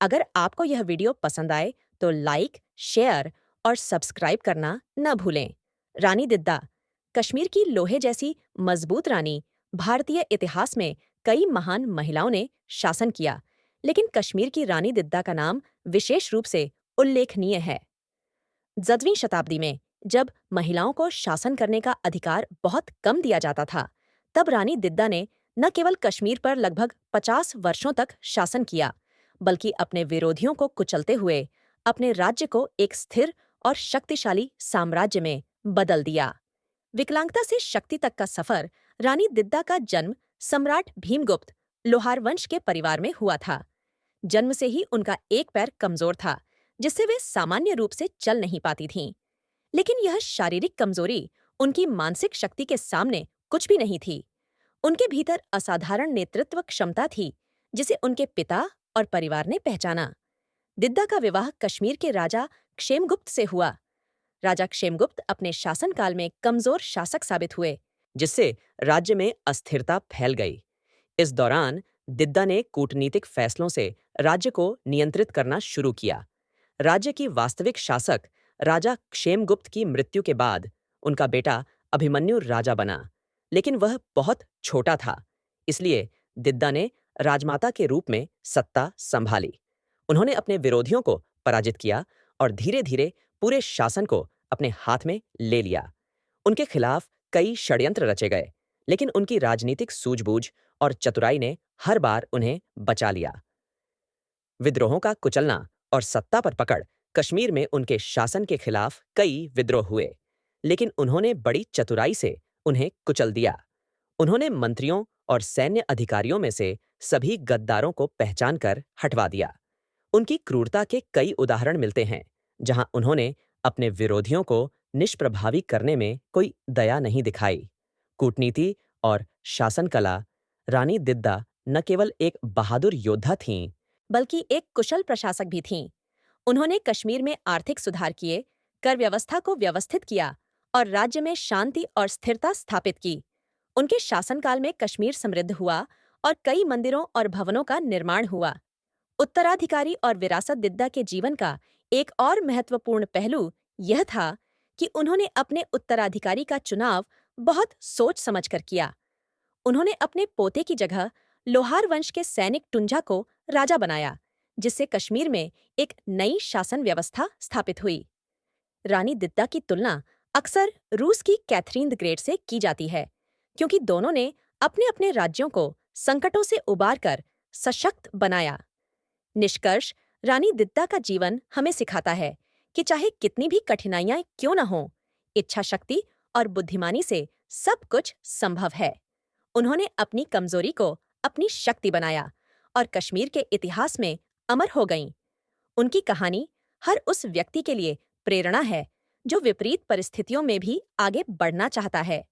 अगर आपको यह वीडियो पसंद आए तो लाइक, शेयर और सब्सक्राइब करना न भूलें। रानी दिद्दा, कश्मीर की लोहे जैसी मजबूत रानी। भारतीय इतिहास में कई महान महिलाओं ने शासन किया, लेकिन कश्मीर की रानी दिद्दा का नाम विशेष रूप से उल्लेखनीय है। 10वीं शताब्दी में जब महिलाओं को शासन करने का अधिकार बहुत कम दिया जाता था, तब रानी दिद्दा ने न केवल कश्मीर पर लगभग 50 वर्षों तक शासन किया, बल्कि अपने विरोधियों को कुचलते हुए अपने राज्य को एक स्थिर और शक्तिशाली साम्राज्य में बदल दिया। विकलांगता से शक्ति तक का सफर। रानी दिद्दा का जन्म सम्राट भीमगुप्त लोहार वंश के परिवार में हुआ था। जन्म से ही उनका एक पैर कमजोर था, जिससे वे सामान्य रूप से चल नहीं पाती थीं। लेकिन यह शारीरिक कमजोरी उनकी मानसिक शक्ति के सामने कुछ भी नहीं थी। उनके भीतर असाधारण नेतृत्व क्षमता थी, जिसे उनके पिता और परिवार ने पहचाना। दिद्दा का विवाह कश्मीर के राजा क्षेमगुप्त से हुआ। राजा क्षेमगुप्त अपने शासनकाल में कमजोर शासक साबित हुए, जिससे राज्य में अस्थिरता फैल गई। इस दौरान दिद्दा ने कूटनीतिक फैसलों से राज्य को नियंत्रित करना शुरू किया। राज्य की वास्तविक शासक राजा क्षेमगुप्त की मृत्यु के बाद उनका बेटा अभिमन्यु राजा बना, लेकिन वह बहुत छोटा था। इसलिए दिद्दा ने राजमाता के रूप में सत्ता संभाली। उन्होंने अपने विरोधियों को पराजित किया और धीरे धीरे पूरे शासन को अपने हाथ में ले लिया। उनके खिलाफ कई षड्यंत्र रचे गए, लेकिन उनकी राजनीतिक सूझबूझ और चतुराई ने हर बार उन्हें बचा लिया। विद्रोहों का कुचलना और सत्ता पर पकड़। कश्मीर में उनके शासन के खिलाफ कई विद्रोह हुए, लेकिन उन्होंने बड़ी चतुराई से उन्हें कुचल दिया। उन्होंने मंत्रियों और सैन्य अधिकारियों में से सभी गद्दारों को पहचान कर हटवा दिया। उनकी क्रूरता के कई उदाहरण मिलते हैं, जहां उन्होंने अपने विरोधियों को निष्प्रभावी करने में कोई दया नहीं दिखाई। कूटनीति और शासन कला। रानी दिद्दा न केवल एक बहादुर योद्धा थीं, बल्कि एक कुशल प्रशासक भी थीं। उन्होंने कश्मीर में आर्थिक सुधार किए, कर व्यवस्था को व्यवस्थित किया और राज्य में शांति और स्थिरता स्थापित की। उनके शासनकाल में कश्मीर समृद्ध हुआ और कई मंदिरों और भवनों का निर्माण हुआ। उत्तराधिकारी और विरासत। दिद्दा के जीवन का एक और महत्वपूर्ण पहलू यह था कि उन्होंने अपने उत्तराधिकारी का चुनाव बहुत सोच समझकर किया। उन्होंने अपने पोते की जगह लोहार वंश के सैनिक टुंजा को राजा बनाया, जिससे कश्मीर में एक नई शासन व्यवस्था स्थापित हुई। रानी दिद्दा की तुलना अक्सर रूस की कैथरीन द ग्रेट से की जाती है, क्योंकि दोनों ने अपने अपने राज्यों को संकटों से उबारकर सशक्त बनाया। निष्कर्ष, रानी दिद्दा का जीवन हमें सिखाता है कि चाहे कितनी भी कठिनाइयां क्यों न हों, इच्छा शक्ति और बुद्धिमानी से सब कुछ संभव है। उन्होंने अपनी कमजोरी को अपनी शक्ति बनाया और कश्मीर के इतिहास में अमर हो गईं। उनकी कहानी हर उस व्यक्ति के लिए प्रेरणा है जो विपरीत परिस्थितियों में भी आगे बढ़ना चाहता है।